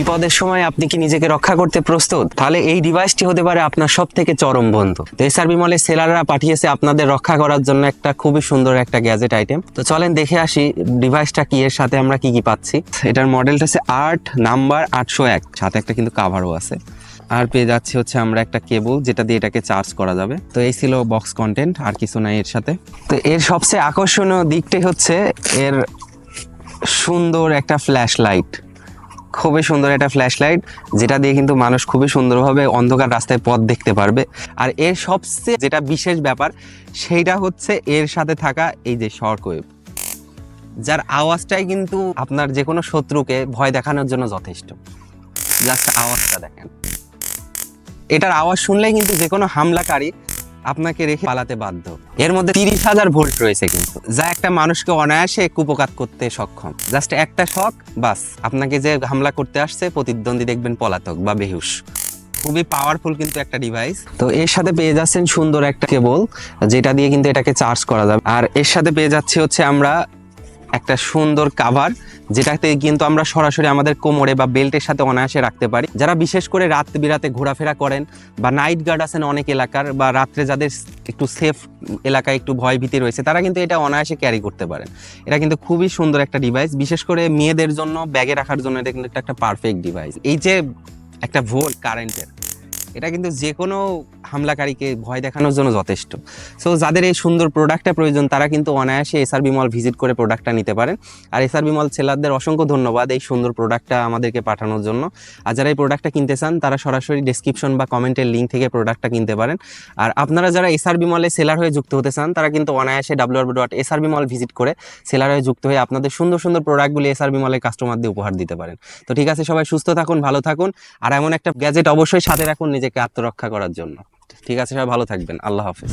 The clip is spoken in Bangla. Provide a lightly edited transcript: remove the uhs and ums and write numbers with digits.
বিপদের সময় আপনি কি নিজেকে রক্ষা করতে প্রস্তুত? তাহলে এই ডিভাইসটি হতে পারে আপনার সব থেকে চরম বন্ধু। তো এসআরবি মলের সেলাররা পাঠিয়েছে আপনাদের রক্ষা করার জন্য একটা খুবই সুন্দর একটা গ্যাজেট আইটেম। তো চলেন দেখে আসি ডিভাইসটা কি, এর সাথে আমরা কি কি পাচ্ছি। এটার মডেলটা হচ্ছে 8 নাম্বার 801, সাথে একটা কিন্তু কাভারও আছে। আর পেয়ে যাচ্ছি হচ্ছে আমরা একটা কেবল, যেটা দিয়ে এটাকে চার্জ করা যাবে। তো এই ছিল বক্স কন্টেন্ট, আর কিছু নাই এর সাথে। তো এর সবচেয়ে আকর্ষণীয় দিকটাই হচ্ছে এর সুন্দর একটা ফ্ল্যাশ লাইট, খুবই সুন্দর একটা ফ্ল্যাশ লাইট, যেটা দিয়ে কিন্তু মানুষ খুবই সুন্দরভাবে অন্ধকার রাস্তায় পথ দেখতে পারবে। আর এর সবচেয়ে যেটা বিশেষ ব্যাপার সেইটা হচ্ছে এর সাথে থাকা এই যে শর্ট ওয়েভ, যার আওয়াজটাই কিন্তু আপনার যে কোনো শত্রুকে ভয় দেখানোর জন্য যথেষ্ট। জাস্ট আওয়াজটা দেখেন, এটার আওয়াজ শুনলেই কিন্তু যে কোনো হামলাকারী আপনাকে রেখে পালাতে বাধ্য। এর মধ্যে 30,000 ভোল্ট রয়েছে কিন্তু, যা একটা মানুষকে অনায়াসে কুপঘাত করতে সক্ষম। জাস্ট একটা শক, বাস আপনাকে যে হামলা করতে আসছে প্রতিদ্বন্দ্বী দেখবেন পলাতক বা বেহুশ। খুবই পাওয়ারফুল কিন্তু একটা ডিভাইস। তো এর সাথে পেয়ে যাচ্ছেন সুন্দর একটা কেবল, যেটা দিয়ে কিন্তু এটাকে চার্জ করা যাবে। আর এর সাথে পেয়ে যাচ্ছি হচ্ছে আমরা একটা সুন্দর কাভার, যেটাতে কিন্তু আমরা সরাসরি আমাদের কোমরে বা বেল্টের সাথে অনায়াসে রাখতে পারি। যারা বিশেষ করে রাত বিরাতে ঘোরাফেরা করেন বা নাইট গার্ড আছেন অনেক এলাকার, বা রাত্রে যাদের একটু সেফ এলাকায় একটু ভয় ভীতি রয়েছে, তারা কিন্তু এটা অনায়াসে ক্যারি করতে পারেন। এটা কিন্তু খুবই সুন্দর একটা ডিভাইস, বিশেষ করে মেয়েদের জন্য ব্যাগে রাখার জন্য এটা কিন্তু একটা পারফেক্ট ডিভাইস। এই যে একটা ভোল্ট কারেন্টের, এটা কিন্তু যে কোনো হামলাকারীকে ভয় দেখানোর জন্য যথেষ্ট। সো যাদের এই সুন্দর প্রোডাক্টটা প্রয়োজন, তারা কিন্তু অনায়াসে এসআরবি মল ভিজিট করে প্রোডাক্টটা নিতে পারেন। আর এসআরবি মল সেলারদের অসংখ্য ধন্যবাদ এই সুন্দর প্রোডাক্টটা আমাদেরকে পাঠানোর জন্য। আর যারা এই প্রোডাক্টটা কিনতে চান, তারা সরাসরি ডেসক্রিপশন বা কমেন্টের লিঙ্ক থেকে প্রোডাক্টটা কিনতে পারেন। আর আপনারা যারা এসআরবি মলে সেলার হয়ে যুক্ত হতে চান, তারা কিন্তু অনায়াসে www.srbmall ভিজিট করে সেলার হয়ে যুক্ত হয়ে আপনাদের সুন্দর সুন্দর প্রোডাক্টগুলি এসআরবি মলের কাস্টমারদের উপহার দিতে পারেন। তো ঠিক আছে, সবাই সুস্থ থাকুন, ভালো থাকুন, আর এমন একটা গ্যাজেট অবশ্যই সাথে রাখুন নিজেকে আত্মরক্ষা করার জন্য। ঠিক আছে, সবাই ভালো থাকবেন, আল্লাহ হাফেজ।